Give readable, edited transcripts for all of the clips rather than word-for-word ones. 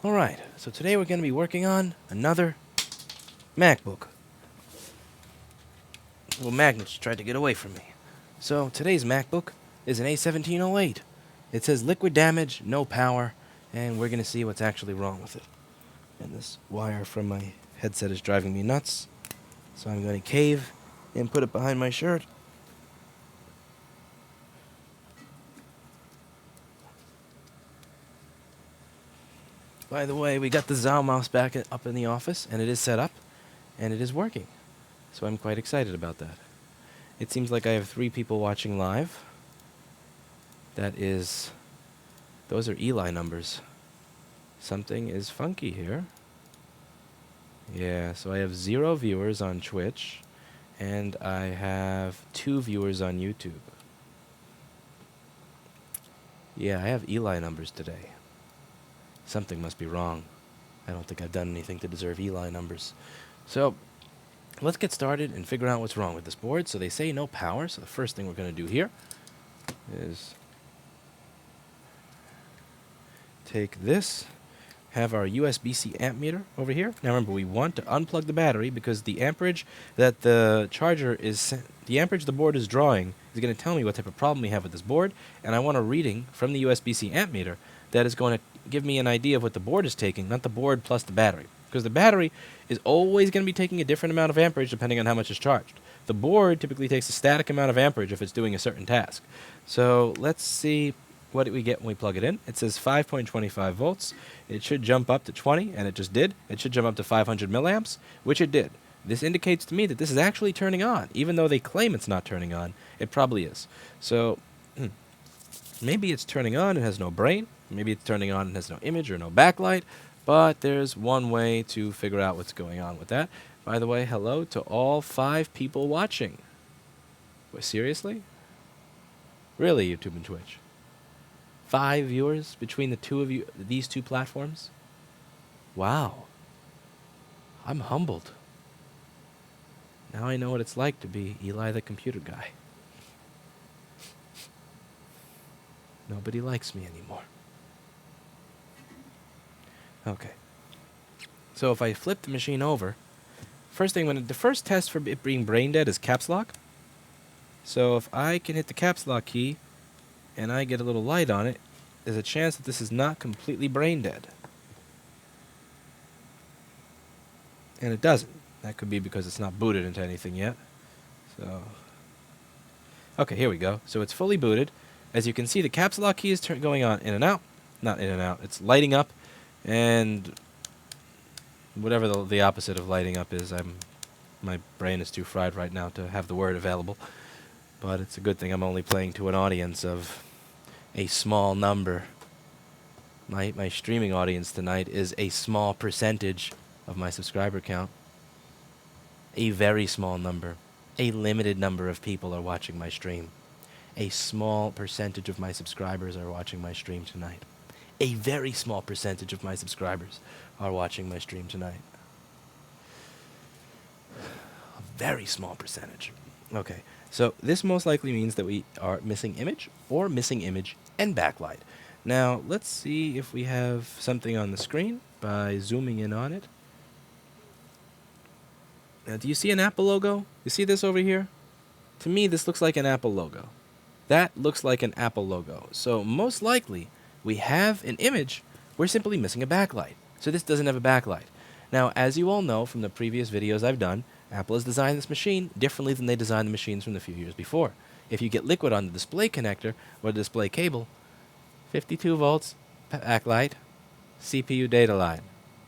Alright, so today we're going to be working on another MacBook. Well, magnets tried to get away from me. So today's MacBook is an A1708. It says liquid damage, no power, and we're going to see what's actually wrong with it. And this wire from my headset is driving me nuts, so I'm going to cave and put it behind my shirt. By the way, we got the Zow mouse back up in the office, and it is set up, and it is working. So I'm quite excited about that. It seems like I have 3 people watching live. Those are Eli numbers. Something is funky here. Yeah, so I have 0 viewers on Twitch, and I have 2 viewers on YouTube. Yeah, I have Eli numbers today. Something must be wrong. I don't think I've done anything to deserve Eli numbers. So, let's get started and figure out what's wrong with this board. So they say no power, so the first thing we're going to do here is take this, have our USB-C amp meter over here. Now remember, we want to unplug the battery because the amperage that the charger is, the amperage the board is drawing is going to tell me what type of problem we have with this board, and I want a reading from the USB-C amp meter that is going to give me an idea of what the board is taking, not the board plus the battery. Because the battery is always going to be taking a different amount of amperage depending on how much is charged. The board typically takes a static amount of amperage if it's doing a certain task. So let's see what do we get when we plug it in. It says 5.25 volts. It should jump up to 20, and it just did. It should jump up to 500 milliamps, which it did. This indicates to me that this is actually turning on. Even though they claim it's not turning on, it probably is. So maybe it's turning on and has no brain. Maybe it's turning on and has no image or no backlight. But there's one way to figure out what's going on with that. By the way, hello to all 5 people watching. Wait, seriously? Really, YouTube and Twitch? 5 viewers between the two of you, these 2 platforms? Wow. I'm humbled. Now I know what it's like to be Eli the computer guy. Nobody likes me anymore. Okay. So if I flip the machine over, the first test for it being brain dead is caps lock. So if I can hit the caps lock key and I get a little light on it, there's a chance that this is not completely brain dead. And it doesn't. That could be because it's not booted into anything yet. So, okay, here we go. So it's fully booted. As you can see, the caps lock key is going on in and out. Not in and out. It's lighting up. And whatever the opposite of lighting up is, my brain is too fried right now to have the word available. But it's a good thing I'm only playing to an audience of a small number. My streaming audience tonight is a small percentage of my subscriber count. A very small number. A limited number of people are watching my stream. A small percentage of my subscribers are watching my stream tonight. A very small percentage of my subscribers are watching my stream tonight. A very small percentage. Okay, so this most likely means that we are missing image or missing image and backlight. Now, let's see if we have something on the screen by zooming in on it. Now, do you see an Apple logo? You see this over here? To me, this looks like an Apple logo. That looks like an Apple logo. So most likely, we have an image. We're simply missing a backlight. So this doesn't have a backlight. Now, as you all know from the previous videos I've done, Apple has designed this machine differently than they designed the machines from the few years before. If you get liquid on the display connector or the display cable, 52 volts, backlight, CPU data line.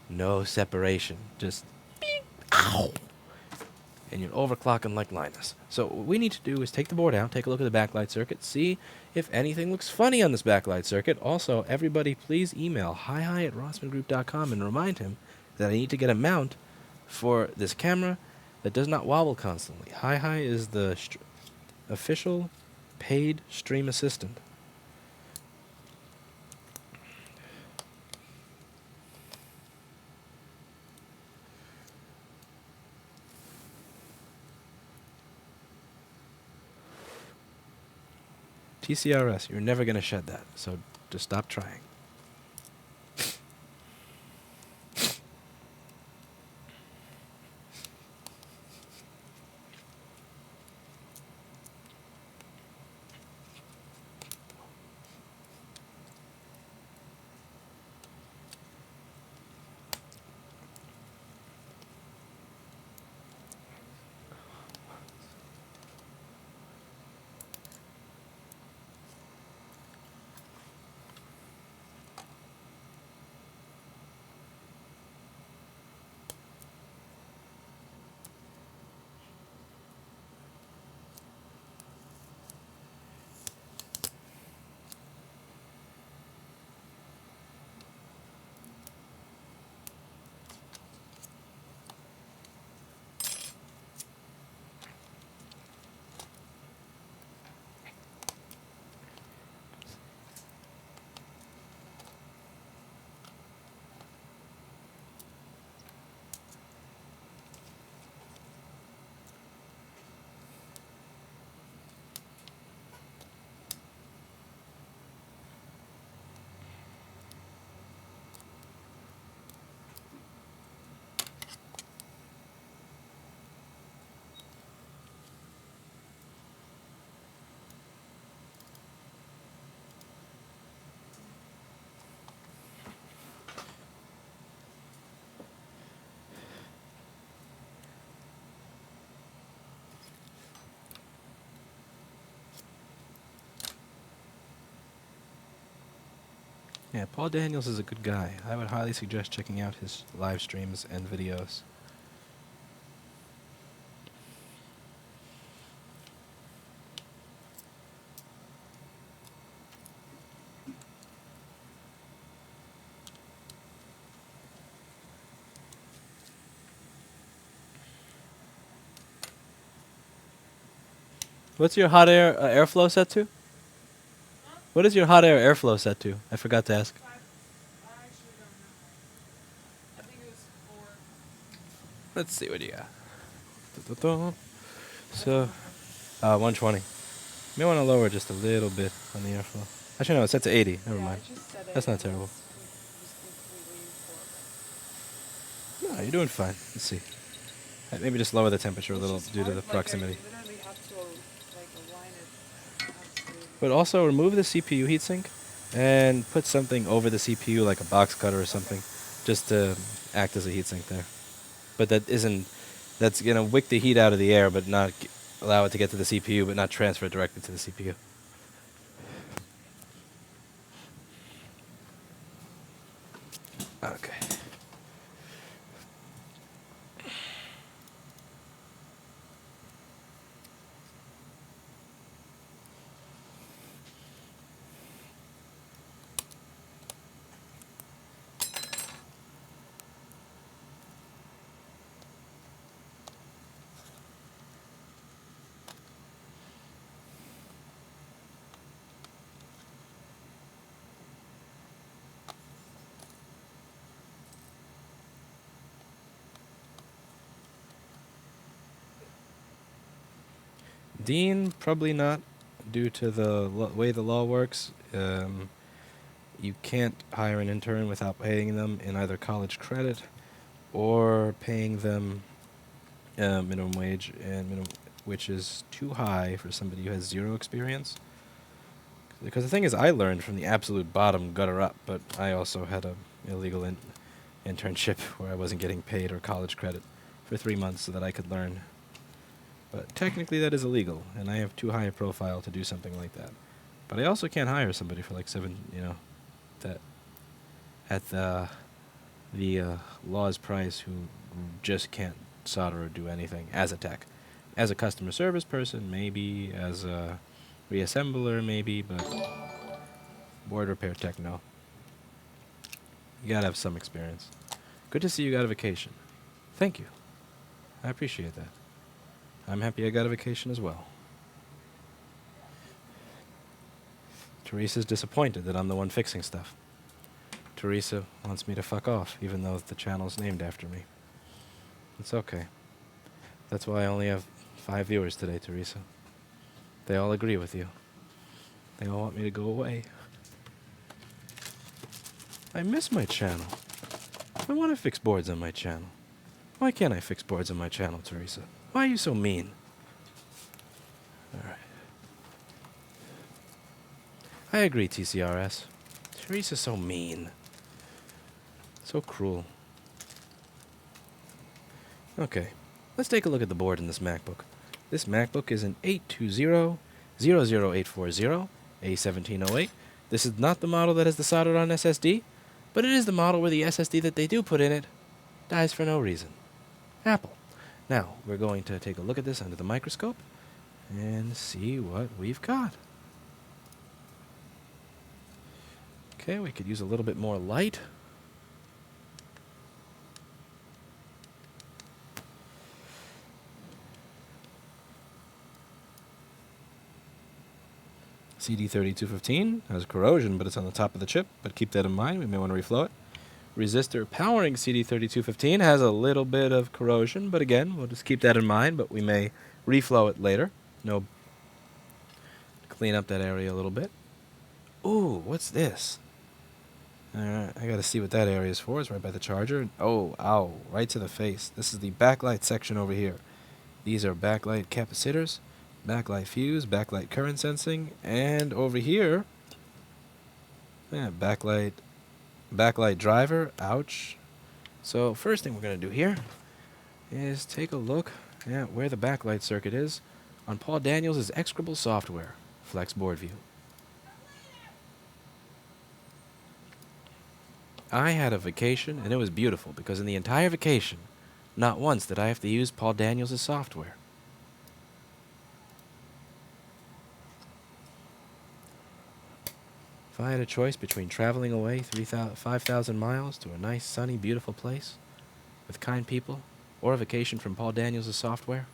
No separation. Just beep, ow! And you're overclocking like Linus. So what we need to do is take the board out, take a look at the backlight circuit, see if anything looks funny on this backlight circuit. Also, everybody please email hi@rossmangroup.com and remind him that I need to get a mount for this camera that does not wobble constantly. Hi is the official paid stream assistant. TCRS, you're never going to shed that, so just stop trying. Yeah, Paul Daniels is a good guy. I would highly suggest checking out his live streams and videos. What's your hot air airflow set to? What is your hot air airflow set to? I forgot to ask. I actually don't know. I think it was 4. Let's see what you got. So, 120. You may want to lower just a little bit on the airflow. Actually, no, it's set to 80. Never Yeah, I mind. just said it. That's not and terrible. it's completely horrible. No, you're doing fine. Let's see. Maybe just lower the temperature a It's little just due to hard, the like, proximity. I literally have to align it. Absolutely. But also remove the CPU heatsink and put something over the CPU like a box cutter or something just to act as a heatsink there. But that's going to wick the heat out of the air but not allow it to get to the CPU but not transfer it directly to the CPU. Okay. Dean, probably not, due to the way the law works. You can't hire an intern without paying them in either college credit or paying them minimum wage, which is too high for somebody who has zero experience. Because the thing is, I learned from the absolute bottom gutter up, but I also had a illegal internship where I wasn't getting paid or college credit for 3 months so that I could learn. But technically that is illegal, and I have too high a profile to do something like that. But I also can't hire somebody for like that at the law's price who just can't solder or do anything as a tech. As a customer service person, maybe. As a reassembler, maybe. But board repair tech, no. You gotta have some experience. Good to see you got a vacation. Thank you. I appreciate that. I'm happy I got a vacation as well. Teresa's disappointed that I'm the one fixing stuff. Teresa wants me to fuck off, even though the channel's named after me. It's okay. That's why I only have 5 viewers today, Teresa. They all agree with you. They all want me to go away. I miss my channel. I want to fix boards on my channel. Why can't I fix boards on my channel, Teresa? Why are you so mean? Alright. I agree, TCRS. Teresa's so mean. So cruel. Okay, let's take a look at the board in this MacBook. This MacBook is an 820-00840, A1708. This is not the model that has the soldered on SSD, but it is the model where the SSD that they do put in it dies for no reason. Apple. Now, we're going to take a look at this under the microscope and see what we've got. Okay, we could use a little bit more light. CD3215 has corrosion, but it's on the top of the chip, but keep that in mind. We may want to reflow it. Resistor powering CD3215 has a little bit of corrosion, but again, we'll just keep that in mind, but we may reflow it later. No, clean up that area a little bit. Ooh, what's this? Alright, I gotta see what that area is for. It's right by the charger. Oh, ow, right to the face. This is the backlight section over here. These are backlight capacitors, backlight fuse, backlight current sensing, and over here, yeah, backlight driver. Ouch. So first thing we're going to do here is take a look at where the backlight circuit is on Paul Daniels' execrable software, Flex Board View. I had a vacation, and it was beautiful, because in the entire vacation, not once did I have to use Paul Daniels' software. If I had a choice between traveling away 5,000 miles to a nice, sunny, beautiful place with kind people, or a vacation from Paul Daniels' software,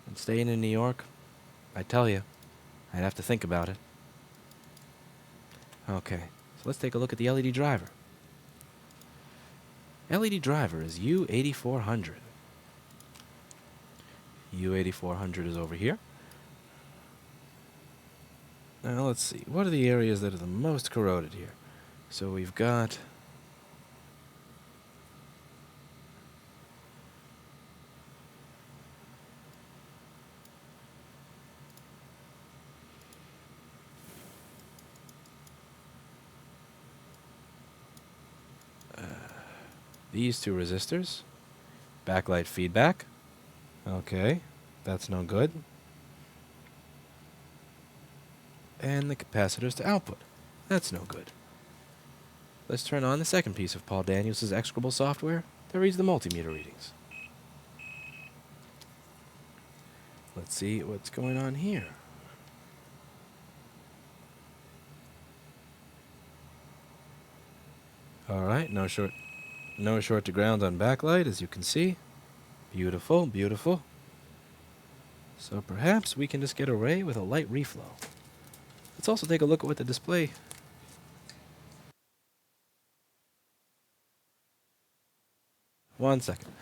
and staying in New York, I tell you, I'd have to think about it. Okay, so let's take a look at the LED driver. LED driver is U8400. U8400 is over here. Now let's see, what are the areas that are the most corroded here? So we've got these two resistors, backlight feedback. Okay, that's no good. And the capacitors to output. That's no good. Let's turn on the second piece of Paul Daniels' execrable software that reads the multimeter readings. Let's see what's going on here. Alright, no short to ground on backlight, as you can see. Beautiful, beautiful. So perhaps we can just get away with a light reflow. Let's also take a look at what the display... One second.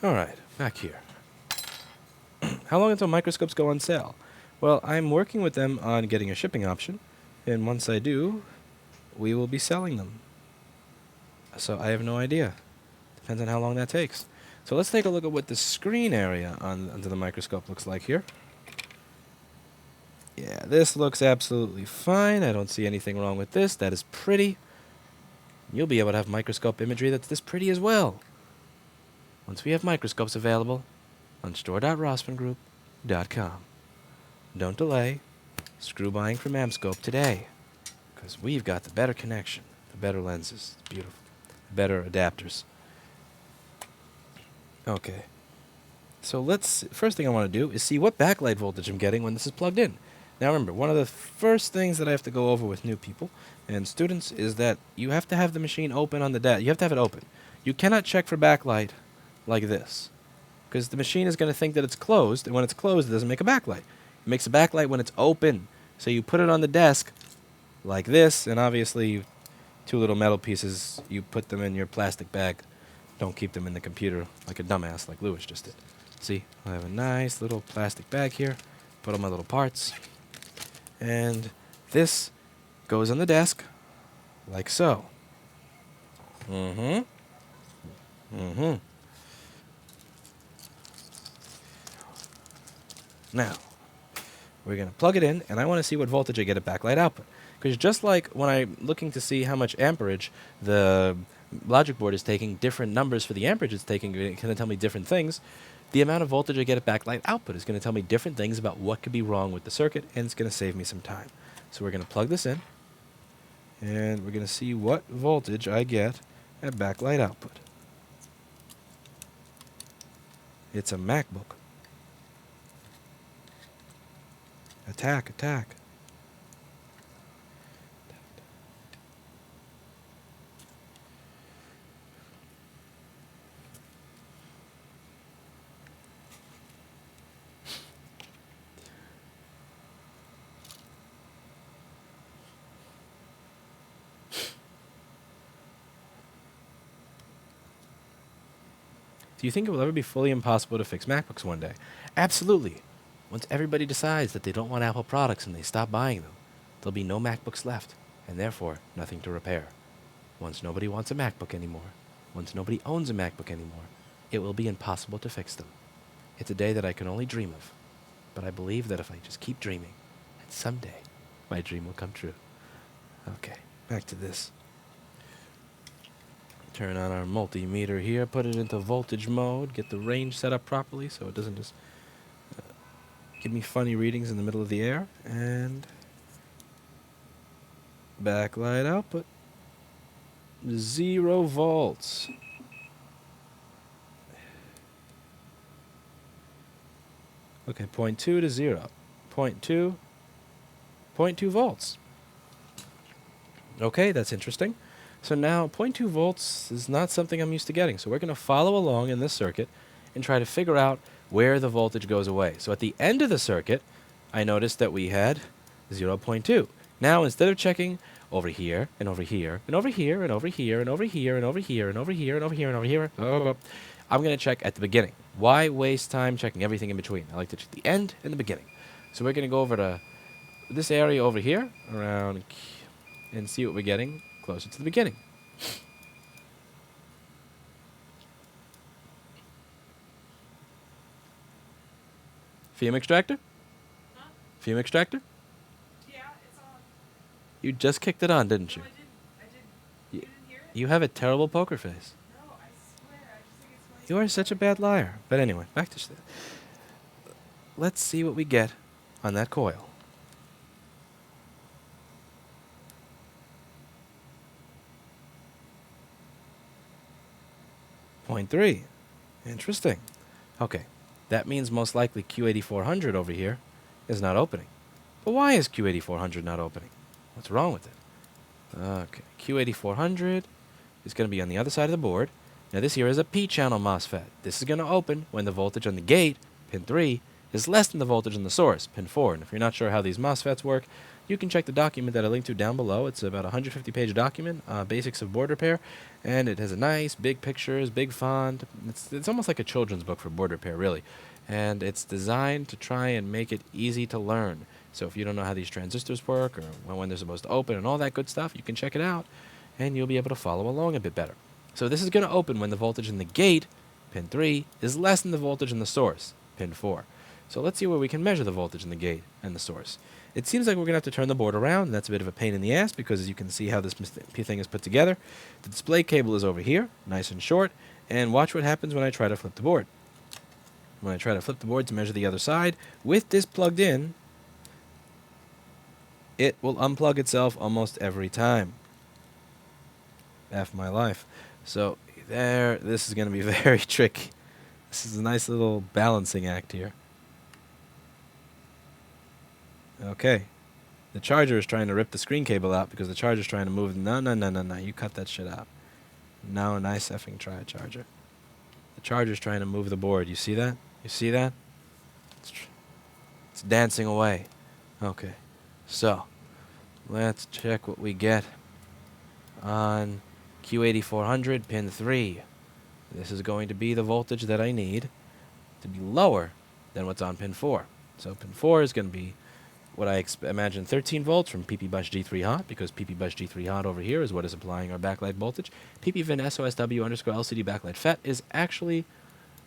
Alright, back here. How long until microscopes go on sale? Well, I'm working with them on getting a shipping option, and once I do, we will be selling them. So I have no idea. Depends on how long that takes. So let's take a look at what the screen area under the microscope looks like here. Yeah, this looks absolutely fine. I don't see anything wrong with this. That is pretty. You'll be able to have microscope imagery that's this pretty as well. Once we have microscopes available on store.rossmangroup.com. Don't delay. Screw buying from Amscope today, because we've got the better connection, the better lenses, it's beautiful, the better adapters. Okay. So first thing I want to do is see what backlight voltage I'm getting when this is plugged in. Now remember, one of the first things that I have to go over with new people and students is that you have to have the machine open on the desk. You have to have it open. You cannot check for backlight like this, because the machine is going to think that it's closed, and when it's closed, it doesn't make a backlight. It makes a backlight when it's open. So you put it on the desk like this, and obviously two little metal pieces, you put them in your plastic bag. Don't keep them in the computer like a dumbass like Lewis just did. See, I have a nice little plastic bag here. Put all my little parts. And this goes on the desk like so. Mm-hmm. Now, we're going to plug it in, and I want to see what voltage I get at backlight output. Because just like when I'm looking to see how much amperage the logic board is taking, different numbers for the amperage it's taking, it's going to tell me different things. The amount of voltage I get at backlight output is going to tell me different things about what could be wrong with the circuit, and it's going to save me some time. So we're going to plug this in, and we're going to see what voltage I get at backlight output. It's a MacBook. Attack, attack. Do you think it will ever be fully impossible to fix MacBooks one day? Absolutely. Once everybody decides that they don't want Apple products and they stop buying them, there'll be no MacBooks left, and therefore nothing to repair. Once nobody wants a MacBook anymore, once nobody owns a MacBook anymore, it will be impossible to fix them. It's a day that I can only dream of, but I believe that if I just keep dreaming, that someday my dream will come true. Okay, back to this. Turn on our multimeter here, put it into voltage mode, get the range set up properly so it doesn't just give me funny readings in the middle of the air, and backlight output, 0 volts. Okay, 0.2 to 0, 0.2 volts. Okay, that's interesting. So now 0.2 volts is not something I'm used to getting. So we're going to follow along in this circuit and try to figure out where the voltage goes away. So at the end of the circuit, I noticed that we had 0.2. Now instead of checking over here and over here and over here and over here and over here and over here and over here and over here and over here, I'm going to check at the beginning. Why waste time checking everything in between? I like to check the end and the beginning. So we're going to go over to this area over here around and see what we're getting closer to the beginning. Fume extractor? Huh? Fume extractor? Yeah, it's on. You just kicked it on, didn't No, you? I didn't. You, You didn't hear it? you have a terrible poker face. No, I swear. I just think it's funny. You are such a bad liar. But anyway, back to let's see what we get on that coil. 0.3. Interesting. Okay, that means most likely Q8400 over here is not opening. But why is Q8400 not opening? What's wrong with it? Okay, Q8400 is going to be on the other side of the board. Now this here is a P-channel MOSFET. This is going to open when the voltage on the gate, pin 3, is less than the voltage on the source, pin 4. And if you're not sure how these MOSFETs work, you can check the document that I linked to down below. It's about a 150-page document, Basics of Board Repair, and it has a nice, big pictures, big font. It's almost like a children's book for board repair, really. And it's designed to try and make it easy to learn. So if you don't know how these transistors work or when they're supposed to open and all that good stuff, you can check it out, and you'll be able to follow along a bit better. So this is going to open when the voltage in the gate, pin 3, is less than the voltage in the source, pin 4. So let's see where we can measure the voltage in the gate and the source. It seems like we're going to have to turn the board around, and that's a bit of a pain in the ass because as you can see how this thing is put together. The display cable is over here, nice and short, and watch what happens when I try to flip the board. When I try to flip the board to measure the other side, with this plugged in, it will unplug itself almost every time. F my life. So there, this is going to be very tricky. This is a nice little balancing act here. Okay. The charger is trying to rip the screen cable out because the charger is trying to move. No. You cut that shit out. No, nice effing try, charger. The charger is trying to move the board. You see that? You see that? It's dancing away. Okay. So, let's check what we get on Q8400 pin 3. This is going to be the voltage that I need to be lower than what's on pin 4. So pin 4 is going to be what I imagine 13 volts from PP bus G3 hot, because PP bus G3 hot over here is what is applying our backlight voltage. PP Vin SOSW underscore LCD backlight FET is actually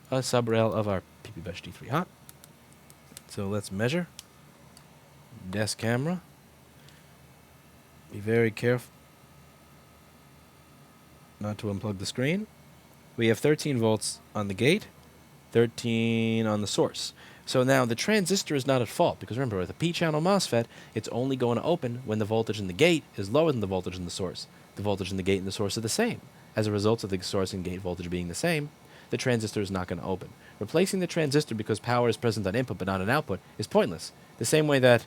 a subrail of our PP bus G3 hot. So let's measure. Desk camera. Be very careful not to unplug the screen. We have 13 volts on the gate, 13 on the source. So now the transistor is not at fault, because remember, with a P-channel MOSFET, it's only going to open when the voltage in the gate is lower than the voltage in the source. The voltage in the gate and the source are the same. As a result of the source and gate voltage being the same, the transistor is not going to open. Replacing the transistor because power is present on input but not on output is pointless. The same way that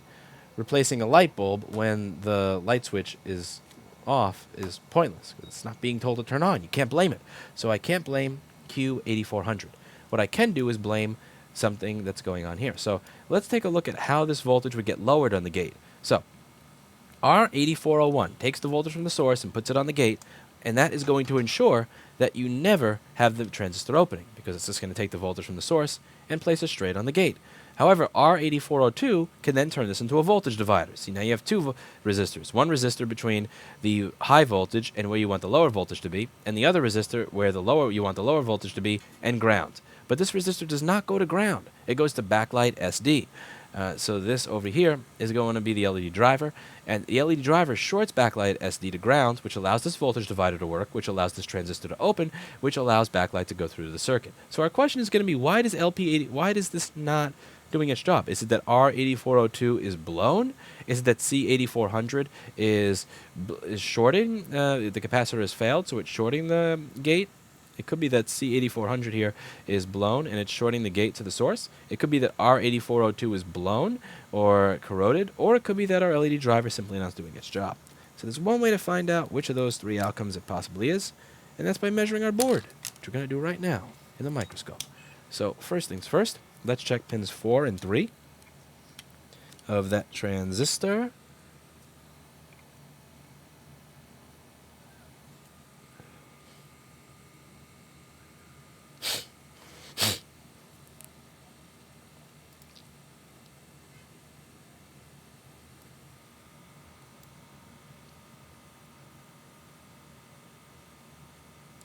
replacing a light bulb when the light switch is off is pointless. It's not being told to turn on. You can't blame it. So I can't blame Q8400. What I can do is blame something that's going on here. So let's take a look at how this voltage would get lowered on the gate. So R8401 takes the voltage from the source and puts it on the gate, and that is going to ensure that you never have the transistor opening, because it's just going to take the voltage from the source and place it straight on the gate. However, R8402 can then turn this into a voltage divider. See, now you have two resistors. One resistor between the high voltage and where you want the lower voltage to be, and the other resistor where you want the lower voltage to be, and ground. But this resistor does not go to ground. It goes to backlight SD. So this over here is going to be the LED driver, and the LED driver shorts backlight SD to ground, which allows this voltage divider to work, which allows this transistor to open, which allows backlight to go through the circuit. So our question is going to be, why does this not doing its job? Is it that R8402 is blown? Is it that C8400 is shorting? The capacitor has failed, so it's shorting the gate? It could be that C8400 here is blown and it's shorting the gate to the source. It could be that R8402 is blown or corroded, or it could be that our LED driver is simply not doing its job. So there's one way to find out which of those three outcomes it possibly is, and that's by measuring our board, which we're going to do right now in the microscope. So first things first, let's check pins 4 and 3 of that transistor.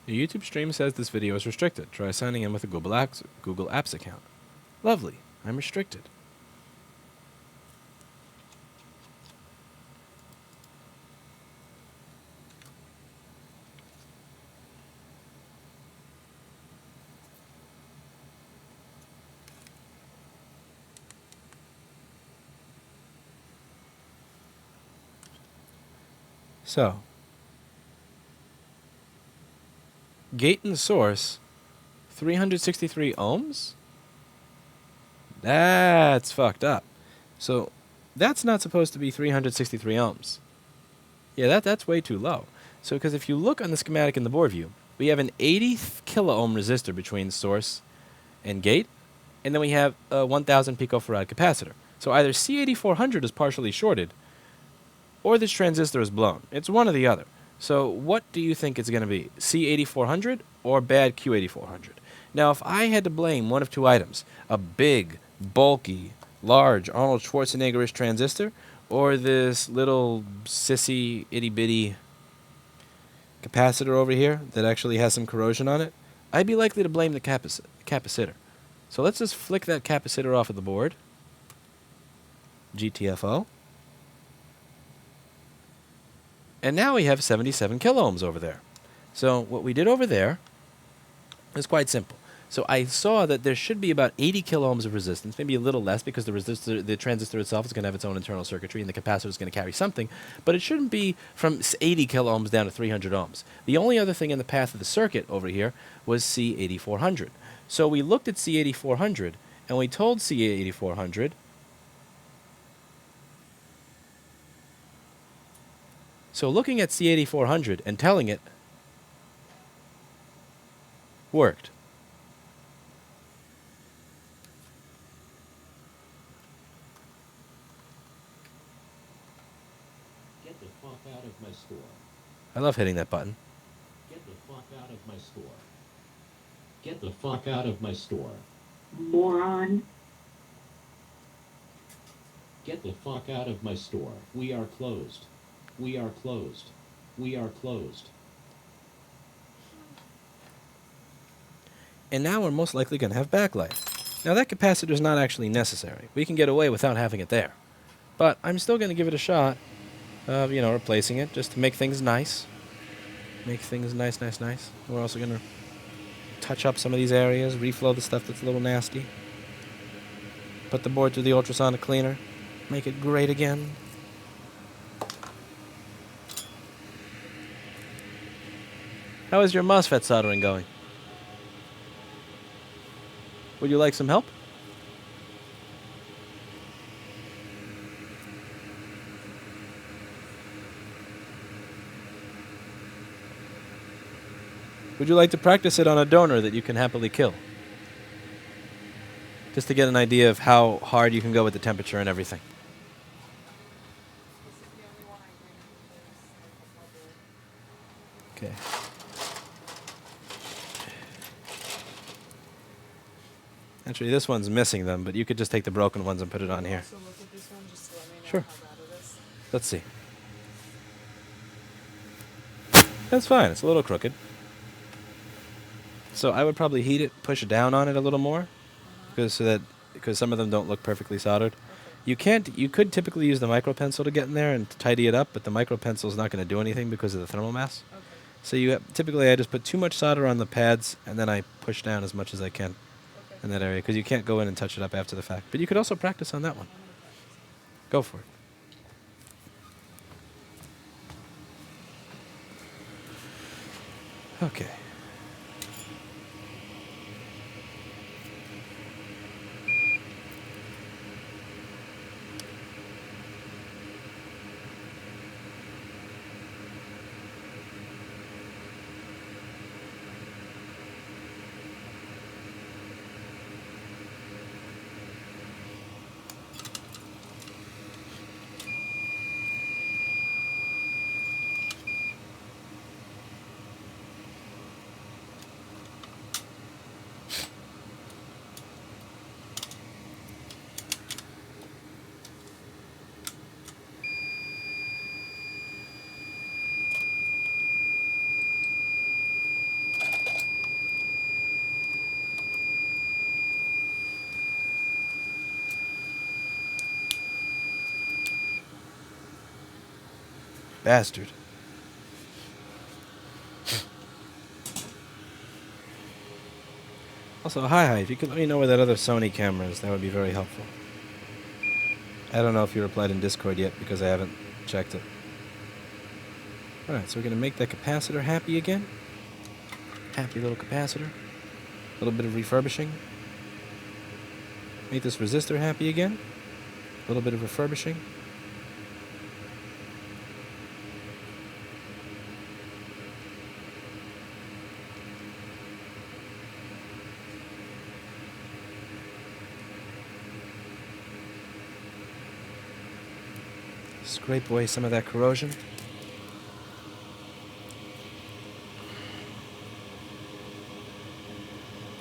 Your YouTube stream says this video is restricted. Try signing in with a Google Apps account. Lovely. I'm restricted. So, gate and source, 363 ohms? That's fucked up. So, that's not supposed to be 363 ohms. Yeah, that's way too low. So, because if you look on the schematic in the board view, we have an 80 kilo ohm resistor between source and gate, and then we have a 1000 picofarad capacitor. So either C8400 is partially shorted, or this transistor is blown. It's one or the other. So what do you think it's going to be? C8400 or bad Q8400? Now, if I had to blame one of two items, a big, bulky, large Arnold Schwarzenegger-ish transistor, or this little sissy, itty-bitty capacitor over here that actually has some corrosion on it, I'd be likely to blame the capacitor. So let's just flick that capacitor off of the board. GTFO. And now we have 77 kiloohms over there. So what we did over there is quite simple. So I saw that there should be about 80 kiloohms of resistance, maybe a little less because the transistor itself is going to have its own internal circuitry and the capacitor is going to carry something, but it shouldn't be from 80 kiloohms down to 300 ohms. The only other thing in the path of the circuit over here was C8400. So we looked at C8400 and we told C8400, so looking at C8400 and telling it worked. Get the fuck out of my store. I love hitting that button. Get the fuck out of my store. Get the fuck out of my store. Moron. Get the fuck out of my store. We are closed. We are closed. We are closed. And now we're most likely going to have backlight. Now that capacitor is not actually necessary. We can get away without having it there. But I'm still going to give it a shot of, replacing it just to make things nice. Make things nice, nice, nice. We're also going to touch up some of these areas, reflow the stuff that's a little nasty. Put the board through the ultrasonic cleaner. Make it great again. How is your MOSFET soldering going? Would you like some help? Would you like to practice it on a donor that you can happily kill? Just to get an idea of how hard you can go with the temperature and everything. This is the only one I bring. Okay. Actually, this one's missing them, but you could just take the broken ones and put it on here. So look at this one just to let me know Sure. how bad it is. Let's see. That's fine. It's a little crooked. So I would probably heat it, push down on it a little more, because some of them don't look perfectly soldered. Okay. You could typically use the micro pencil to get in there and tidy it up, but the micro pencil is not going to do anything because of the thermal mass. Okay. So typically I just put too much solder on the pads and then I push down as much as I can Okay. in that area because you can't go in and touch it up after the fact. But you could also practice on that one. I'm gonna practice. Go for it. Okay. Bastard. Also, hi, if you could let me know where that other Sony camera is, that would be very helpful. I don't know if you replied in Discord yet because I haven't checked it. Alright, so we're going to make that capacitor happy again. Happy little capacitor. A little bit of refurbishing. Make this resistor happy again. A little bit of refurbishing. Scrape away some of that corrosion.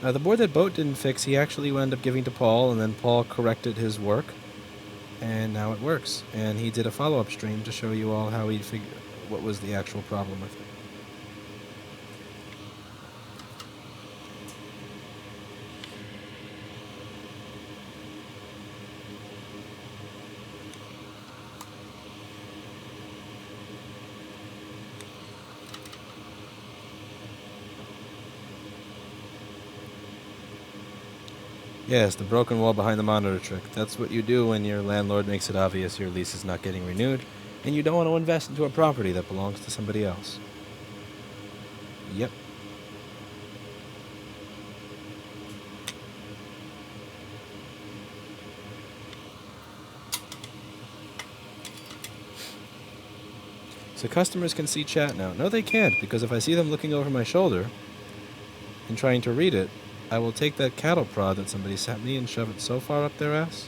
The board that Boat didn't fix, he actually wound up giving to Paul, and then Paul corrected his work, and now it works. And he did a follow-up stream to show you all how he figured what was the actual problem with it. Yes, the broken wall behind the monitor trick. That's what you do when your landlord makes it obvious your lease is not getting renewed, and you don't want to invest into a property that belongs to somebody else. Yep. So customers can see chat now. No, they can't, because if I see them looking over my shoulder and trying to read it, I will take that cattle prod that somebody sent me and shove it so far up their ass.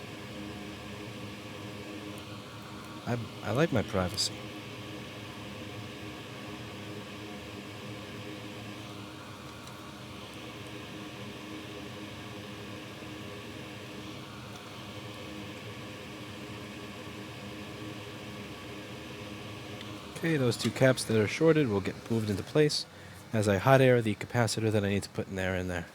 I like my privacy. Okay, those two caps that are shorted will get moved into place as I hot air the capacitor that I need to put in there.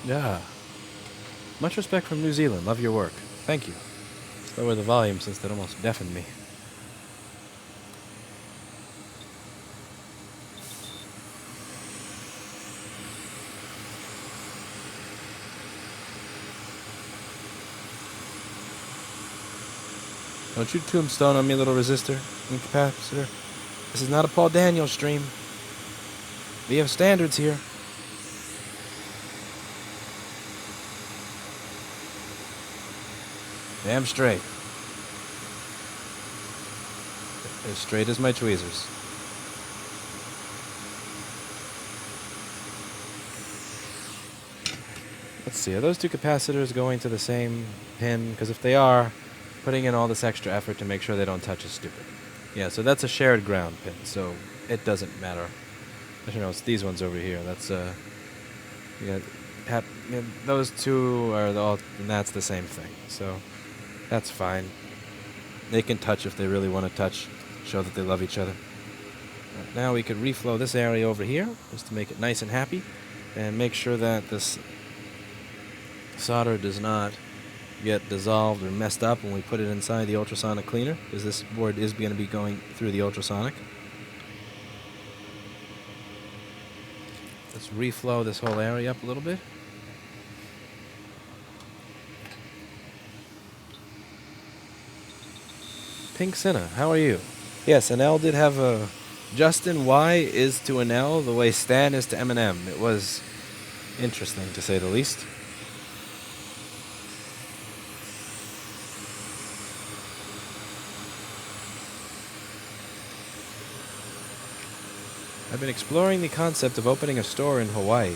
Yeah. Much respect from New Zealand. Love your work. Thank you. Lower the volume since that almost deafened me. Don't you tombstone on me, little resistor and capacitor. This is not a Paul Daniels stream. We have standards here. Damn straight. As straight as my tweezers. Let's see, are those two capacitors going to the same pin? Because if they are, putting in all this extra effort to make sure they don't touch is stupid. Yeah, so that's a shared ground pin, so it doesn't matter. Actually, no, it's these ones over here. That's, those two are all, and that's the same thing, so that's fine. They can touch if they really want to touch, show that they love each other. Now we could reflow this area over here, just to make it nice and happy, and make sure that this solder does not get dissolved or messed up when we put it inside the ultrasonic cleaner, because this board is going to be going through the ultrasonic. Let's reflow this whole area up a little bit. Pink Senna, how are you? Yes, an L did have a... Justin, Y is to an L the way Stan is to Eminem. It was interesting, to say the least. I've been exploring the concept of opening a store in Hawaii.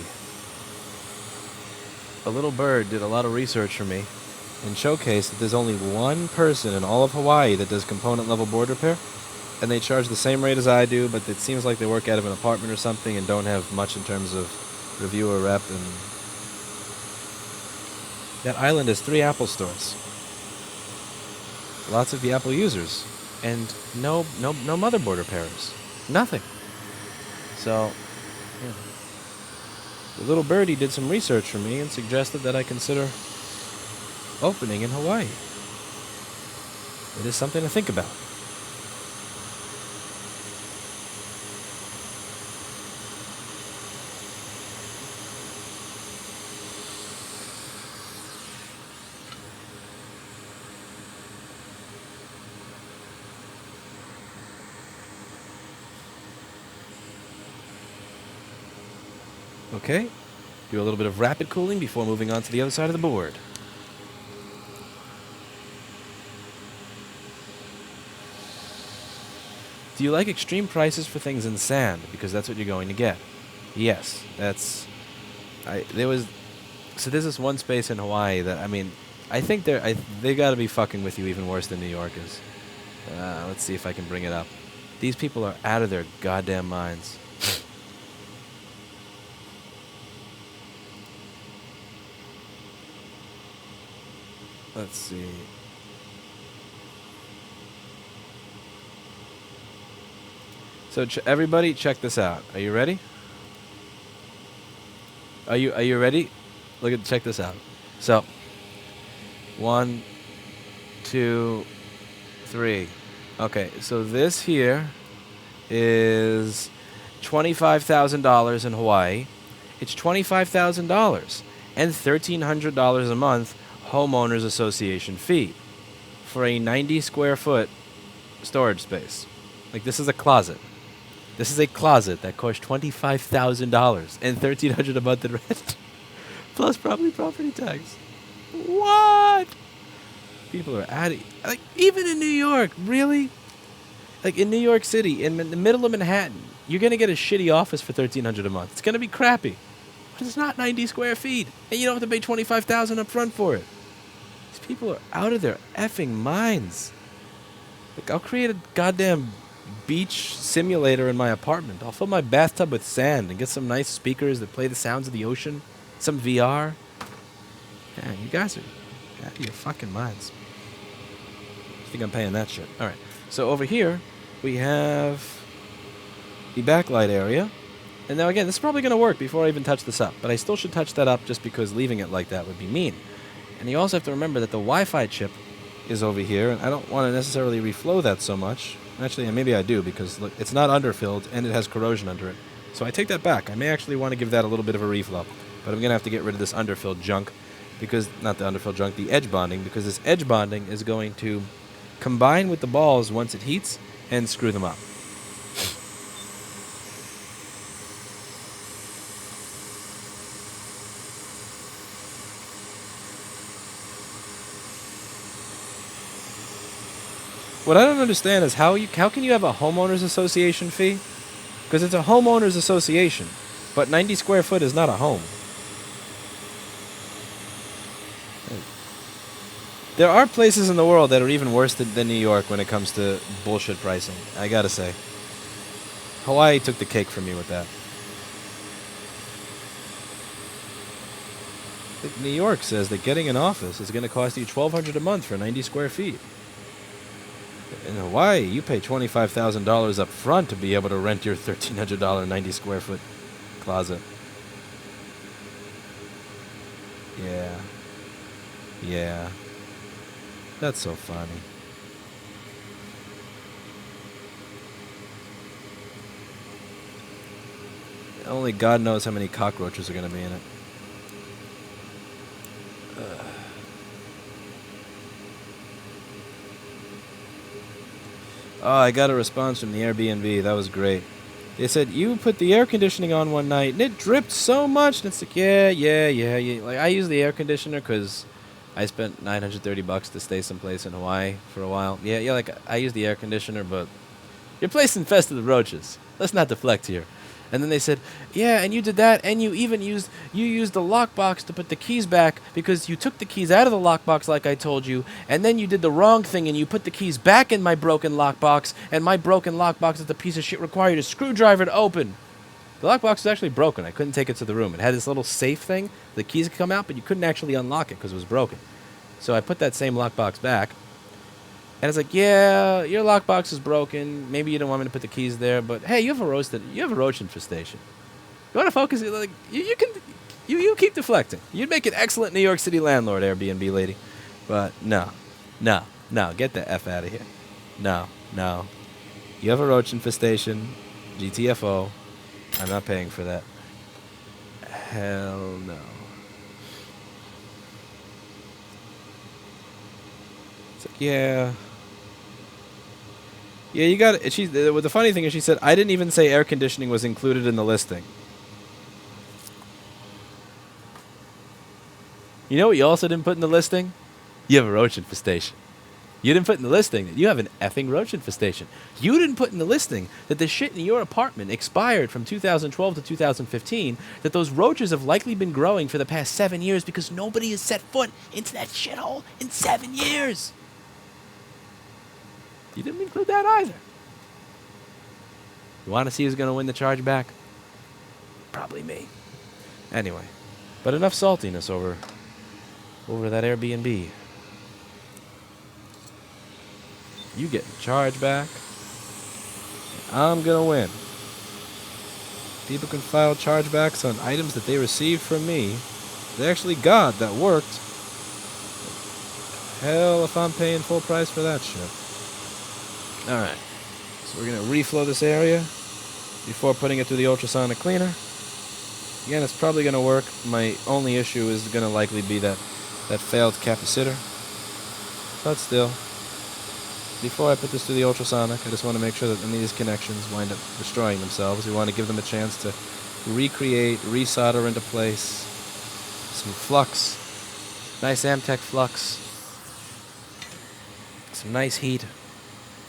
A little bird did a lot of research for me and showcased that there's only one person in all of Hawaii that does component level board repair, and they charge the same rate as I do, but it seems like they work out of an apartment or something and don't have much in terms of review or rep. And that island has 3 Apple stores, lots of the Apple users, and no motherboard repairers, nothing. So, yeah. The little birdie did some research for me and suggested that I consider opening in Hawaii. It is something to think about. Okay, do a little bit of rapid cooling before moving on to the other side of the board. Do you like extreme prices for things in sand? Because that's what you're going to get. Yes, that's... So there's this one space in Hawaii that, I mean, I think they gotta be fucking with you even worse than New York is. Let's see if I can bring it up. These people are out of their goddamn minds. Let's see. So everybody, check this out. Are you ready? Are you ready? Check this out. So, 1, 2, 3. Okay, so this here is $25,000 in Hawaii. It's $25,000 and $1,300 a month homeowners association fee for a 90 square foot storage space. Like, this is a closet. This is a closet that costs $25,000 and $1,300 a month in rent, plus probably property tax. What? People are at it. Like, even in New York, really? Like, in New York City, in the middle of Manhattan, you're gonna get a shitty office for $1,300 a month. It's gonna be crappy, but it's not 90 square feet, and you don't have to pay $25,000 up front for it. These people are out of their effing minds. Like, I'll create a goddamn beach simulator in my apartment. I'll fill my bathtub with sand and get some nice speakers that play the sounds of the ocean, some VR. Yeah, you guys are out of your fucking minds. I think I'm paying that shit. Alright, so over here we have the backlight area, And now again, this is probably going to work before I even touch this up. But I still should touch that up just because leaving it like that would be mean. And you also have to remember that the Wi-Fi chip is over here, and I don't want to necessarily reflow that so much. Actually, maybe I do, because look, it's not underfilled, and it has corrosion under it. So I take that back. I may actually want to give that a little bit of a reflow. But I'm going to have to get rid of this underfilled junk, because, not the underfilled junk, the edge bonding, because this edge bonding is going to combine with the balls once it heats and screw them up. What I don't understand is how can you have a homeowners association fee? Because it's a homeowners association, but 90 square foot is not a home. There are places in the world that are even worse than New York when it comes to bullshit pricing. I gotta say, Hawaii took the cake from me with that. Like New York says that getting an office is going to cost you $1,200 a month for 90 square feet. In Hawaii, you pay $25,000 up front to be able to rent your $1,300 90 square foot closet. Yeah. Yeah. That's so funny. Only God knows how many cockroaches are going to be in it. Oh, I got a response from the Airbnb. That was great. They said, you put the air conditioning on one night, and it dripped so much. And it's like, yeah. Like, I use the air conditioner because I spent $930 to stay someplace in Hawaii for a while. Yeah, like, I use the air conditioner, but your place infested with roaches. Let's not deflect here. And then they said, yeah, and you did that, and you even used the lockbox to put the keys back because you took the keys out of the lockbox like I told you, and then you did the wrong thing and you put the keys back in my broken lockbox, and my broken lockbox is the piece of shit required a screwdriver to open. The lockbox was actually broken. I couldn't take it to the room. It had this little safe thing. The keys could come out, but you couldn't actually unlock it because it was broken. So I put that same lockbox back. And it's like, yeah, your lockbox is broken. Maybe you don't want me to put the keys there, but hey, you have a roach infestation. You want to focus? Like you keep deflecting. You'd make an excellent New York City landlord, Airbnb lady. But no, get the f out of here. No, you have a roach infestation. GTFO. I'm not paying for that. Hell no. It's like, yeah. Yeah, you got it. The funny thing is she said, I didn't even say air conditioning was included in the listing. You know what you also didn't put in the listing? You have a roach infestation. You didn't put in the listing that you have an effing roach infestation. You didn't put in the listing that the shit in your apartment expired from 2012 to 2015, that those roaches have likely been growing for the past 7 years because nobody has set foot into that shithole in 7 years. You didn't include that either. You want to see who's going to win the chargeback? Probably me. Anyway, but enough saltiness over that Airbnb. You get the chargeback. I'm going to win. People can file chargebacks on items that they received from me. They actually got that worked. Hell if I'm paying full price for that shit. Alright, so we're going to reflow this area before putting it through the ultrasonic cleaner. Again, it's probably going to work. My only issue is going to likely be that failed capacitor. But still, before I put this through the ultrasonic, I just want to make sure that any of these connections wind up destroying themselves. We want to give them a chance to recreate, resolder into place. Some flux, nice Amtech flux, some nice heat.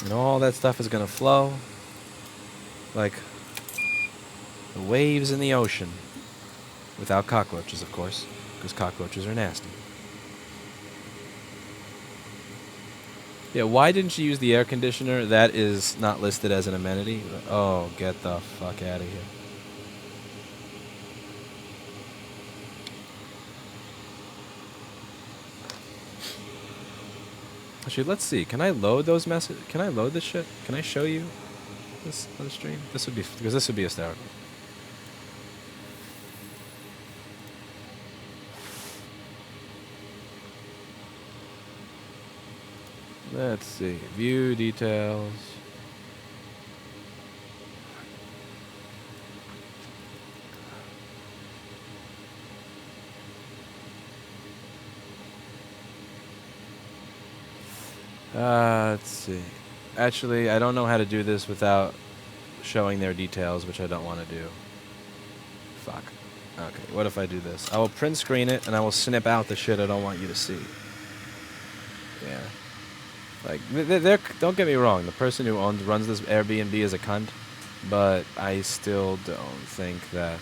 And all that stuff is going to flow like the waves in the ocean. Without cockroaches, of course, because cockroaches are nasty. Yeah, why didn't you use the air conditioner? That is not listed as an amenity. Oh, get the fuck out of here. Actually, let's see. Can I load those messages? Can I load this shit? Can I show you this on the stream? This would be hysterical. Let's see. View details. Let's see. Actually, I don't know how to do this without showing their details, which I don't want to do. Fuck. Okay, what if I do this? I will print screen it, and I will snip out the shit I don't want you to see. Yeah. Like, don't get me wrong, the person who runs this Airbnb is a cunt, but I still don't think that...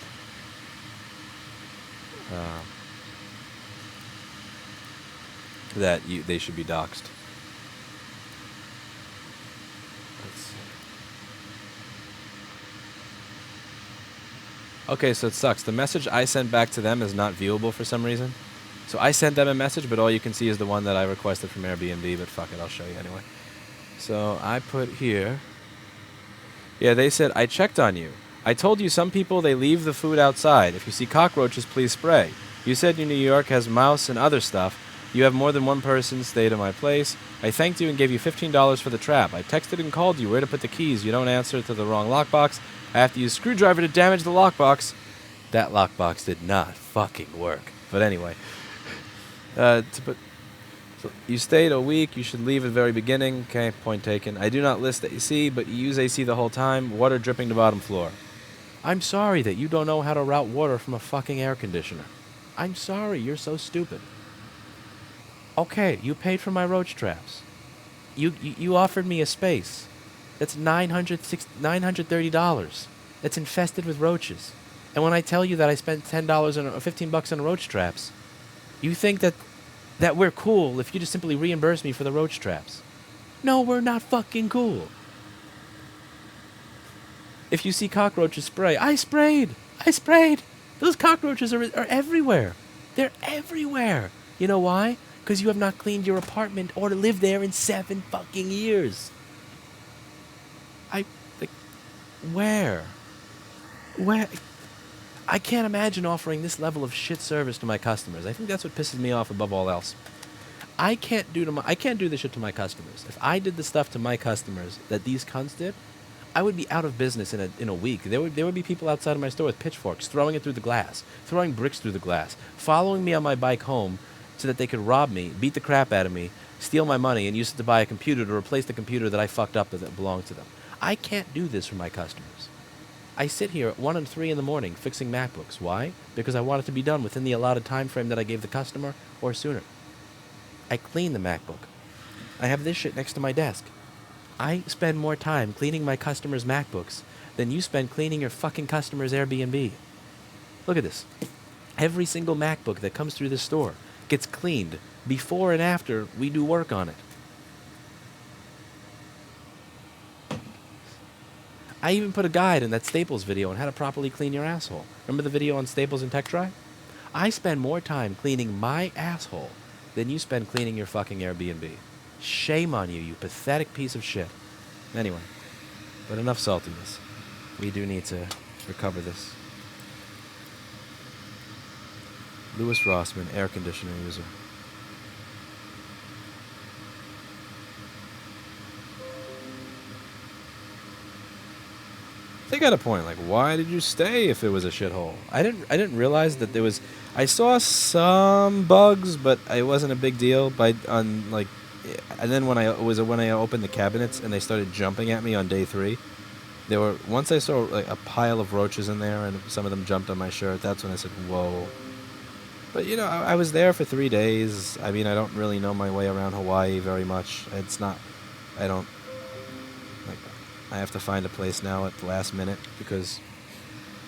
they should be doxxed. Let's see. Okay, so it sucks. The message I sent back to them is not viewable for some reason. So I sent them a message, but all you can see is the one that I requested from Airbnb, but fuck it, I'll show you anyway. So I put here... Yeah, they said, I checked on you. I told you some people, they leave the food outside. If you see cockroaches, please spray. You said New York has mouse and other stuff. You have more than one person stayed at my place. I thanked you and gave you $15 for the trap. I texted and called you where to put the keys. You don't answer to the wrong lockbox. I have to use a screwdriver to damage the lockbox. That lockbox did not fucking work. But anyway. So you stayed a week. You should leave at the very beginning. Okay, point taken. I do not list AC, but you use AC the whole time. Water dripping to bottom floor. I'm sorry that you don't know how to route water from a fucking air conditioner. I'm sorry, you're so stupid. Okay, you paid for my roach traps. You offered me a space. That's $930. That's infested with roaches. And when I tell you that I spent $10 or $15 on roach traps, you think that we're cool if you just simply reimburse me for the roach traps. No, we're not fucking cool. If you see cockroaches, spray. I sprayed. Those cockroaches are everywhere. They're everywhere. You know why? Because you have not cleaned your apartment or lived there in 7 fucking years. Where? I can't imagine offering this level of shit service to my customers. I think that's what pisses me off above all else. I can't do this shit to my customers. If I did the stuff to my customers that these cunts did, I would be out of business in a week. There would be people outside of my store with pitchforks, throwing it through the glass, throwing bricks through the glass, following me on my bike home so that they could rob me, beat the crap out of me, steal my money, and use it to buy a computer to replace the computer that I fucked up that belonged to them. I can't do this for my customers. I sit here at 1 and 3 in the morning fixing MacBooks. Why? Because I want it to be done within the allotted time frame that I gave the customer or sooner. I clean the MacBook. I have this shit next to my desk. I spend more time cleaning my customers' MacBooks than you spend cleaning your fucking customers' Airbnb. Look at this. Every single MacBook that comes through this store gets cleaned before and after we do work on it. I even put a guide in that Staples video on how to properly clean your asshole. Remember the video on Staples and TechDry? I spend more time cleaning my asshole than you spend cleaning your fucking Airbnb. Shame on you, you pathetic piece of shit. Anyway, but enough saltiness. We do need to recover this. Louis Rossman, air conditioner user. They got a point. Like, why did you stay if it was a shithole? I didn't realize that there was. I saw some bugs, but it wasn't a big deal. And then when I opened the cabinets and they started jumping at me on day 3, once I saw like a pile of roaches in there and some of them jumped on my shirt. That's when I said, whoa. But I was there for 3 days. I mean, I don't really know my way around Hawaii very much. I have to find a place now at the last minute because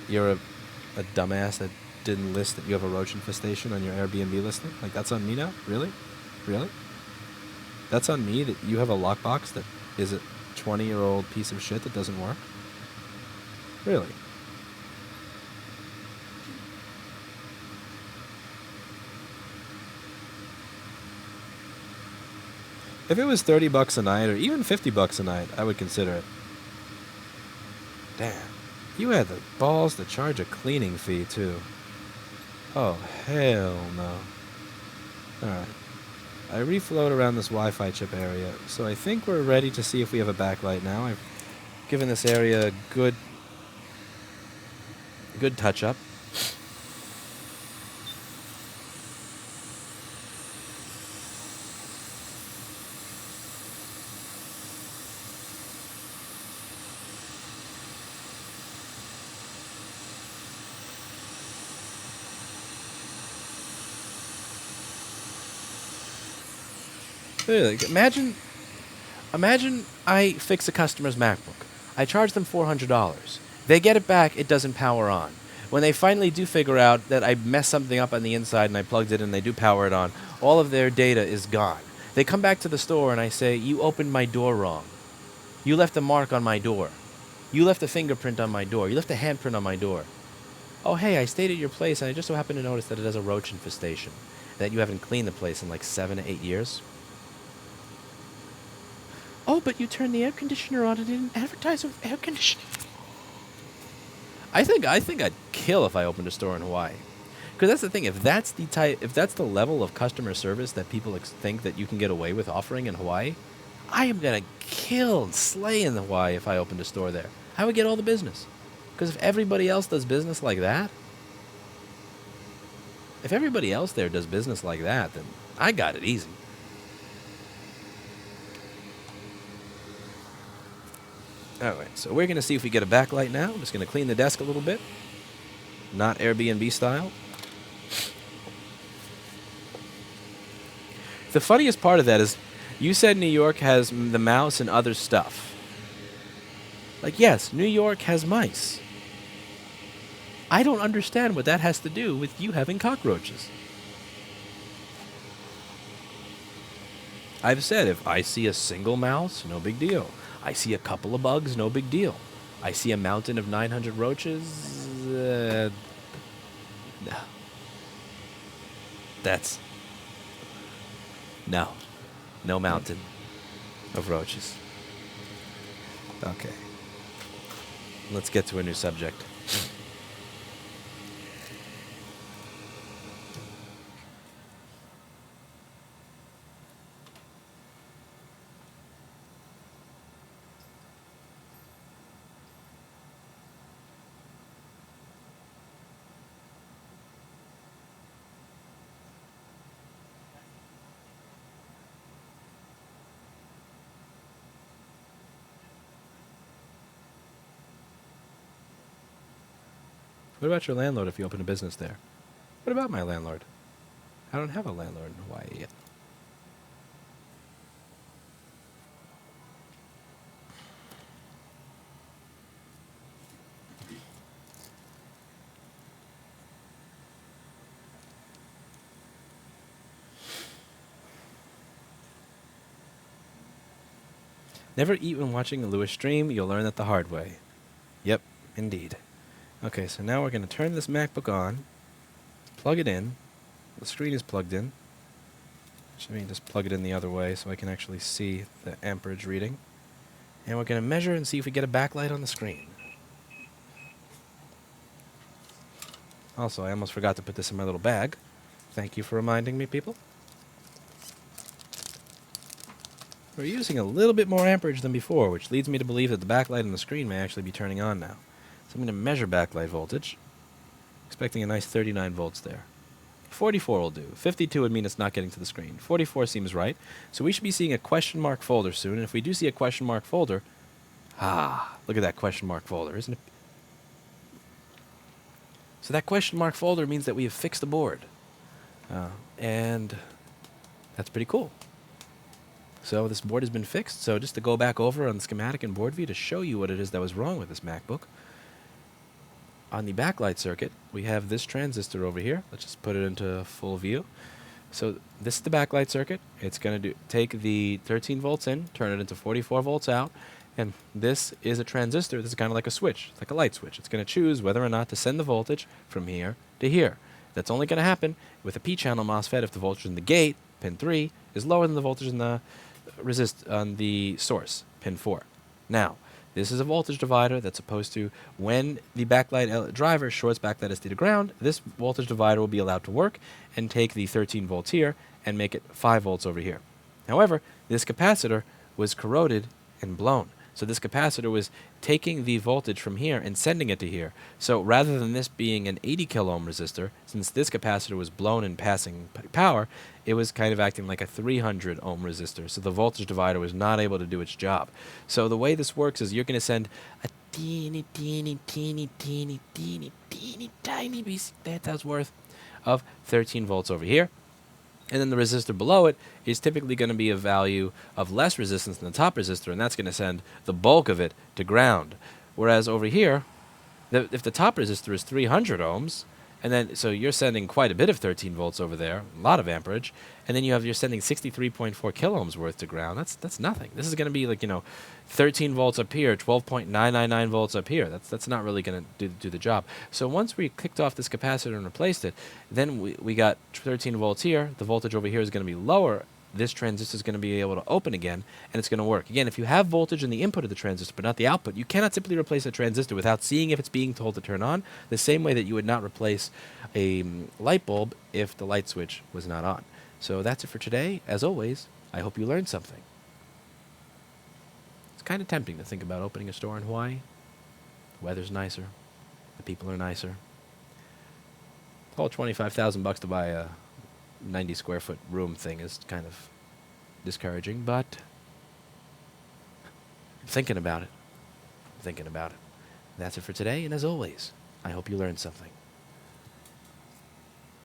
you're a dumbass that didn't list that you have a roach infestation on your Airbnb listing. Like, that's on me now? Really? That's on me that you have a lockbox that is a 20-year-old piece of shit that doesn't work? Really? If it was $30 a night or even $50 a night, I would consider it. Damn. You had the balls to charge a cleaning fee, too. Oh, hell no. Alright. I reflowed around this Wi-Fi chip area, so I think we're ready to see if we have a backlight now. I've given this area a good touch-up. Really, imagine I fix a customer's MacBook. I charge them $400. They get it back, it doesn't power on. When they finally do figure out that I messed something up on the inside and I plugged it in and they do power it on, all of their data is gone. They come back to the store and I say, you opened my door wrong. You left a mark on my door. You left a fingerprint on my door. You left a handprint on my door. Oh, hey, I stayed at your place and I just so happened to notice that it has a roach infestation, that you haven't cleaned the place in like 7 to 8 years. Oh, but you turned the air conditioner on and didn't advertise with air conditioning. I think I'd kill if I opened a store in Hawaii. Because that's the thing, if that's the level of customer service that people think that you can get away with offering in Hawaii, I am going to kill and slay in Hawaii if I opened a store there. I would get all the business. Because if everybody else does business like that, then I got it easy. Alright, so we're going to see if we get a backlight now. I'm just going to clean the desk a little bit. Not Airbnb style. The funniest part of that is, you said New York has the mouse and other stuff. Like, yes, New York has mice. I don't understand what that has to do with you having cockroaches. I've said if I see a single mouse, no big deal. I see a couple of bugs, no big deal. I see a mountain of 900 roaches, no. That's... No. No mountain of roaches. Okay. Let's get to a new subject. What about your landlord if you open a business there? What about my landlord? I don't have a landlord in Hawaii yet. Never eat when watching a Lewis stream. You'll learn that the hard way. Yep, indeed. Okay, so now we're going to turn this MacBook on, plug it in. The screen is plugged in. Let me just plug it in the other way so I can actually see the amperage reading. And we're going to measure and see if we get a backlight on the screen. Also, I almost forgot to put this in my little bag. Thank you for reminding me, people. We're using a little bit more amperage than before, which leads me to believe that the backlight on the screen may actually be turning on now. So I'm going to measure backlight voltage. Expecting a nice 39 volts there. 44 will do. 52 would mean it's not getting to the screen. 44 seems right. So we should be seeing a question mark folder soon. And if we do see a question mark folder... look at that question mark folder, isn't it? So that question mark folder means that we have fixed the board. And that's pretty cool. So this board has been fixed. So just to go back over on the schematic and board view to show you what it is that was wrong with this MacBook. On the backlight circuit, we have this transistor over here. Let's just put it into full view. So this is the backlight circuit. It's going to take the 13 volts in, turn it into 44 volts out. And this is a transistor. This is kind of like a switch. It's like a light switch. It's going to choose whether or not to send the voltage from here to here. That's only going to happen with a P-channel MOSFET if the voltage in the gate, pin 3, is lower than the voltage in the on the source, pin 4. Now, this is a voltage divider that's supposed to, when the backlight driver shorts backlight SD to ground, this voltage divider will be allowed to work and take the 13 volts here and make it 5 volts over here. However, this capacitor was corroded and blown. So this capacitor was taking the voltage from here and sending it to here. So rather than this being an 80 kilo ohm resistor, since this capacitor was blown and passing power, it was kind of acting like a 300 ohm resistor. So the voltage divider was not able to do its job. So the way this works is you're going to send a teeny tiny piece, that's worth of 13 volts over here. And then the resistor below it is typically going to be a value of less resistance than the top resistor, and that's going to send the bulk of it to ground. Whereas over here, if the top resistor is 300 ohms, and then so you're sending quite a bit of 13 volts over there, a lot of amperage, and then you're sending 63.4 kilo ohms worth to ground. That's nothing. This is going to be like 13 volts up here, 12.999 volts up here. That's not really going to do the job. So once we kicked off this capacitor and replaced it, then we got 13 volts here. The voltage over here is going to be lower. This transistor is going to be able to open again, and it's going to work. Again, if you have voltage in the input of the transistor but not the output, you cannot simply replace a transistor without seeing if it's being told to turn on, the same way that you would not replace a light bulb if the light switch was not on. So that's it for today. As always, I hope you learned something. It's kind of tempting to think about opening a store in Hawaii. The weather's nicer. The people are nicer. The whole $25,000 to buy a 90 square foot room thing is kind of discouraging, but I'm thinking about it. That's it for today, and as always, I hope you learned something.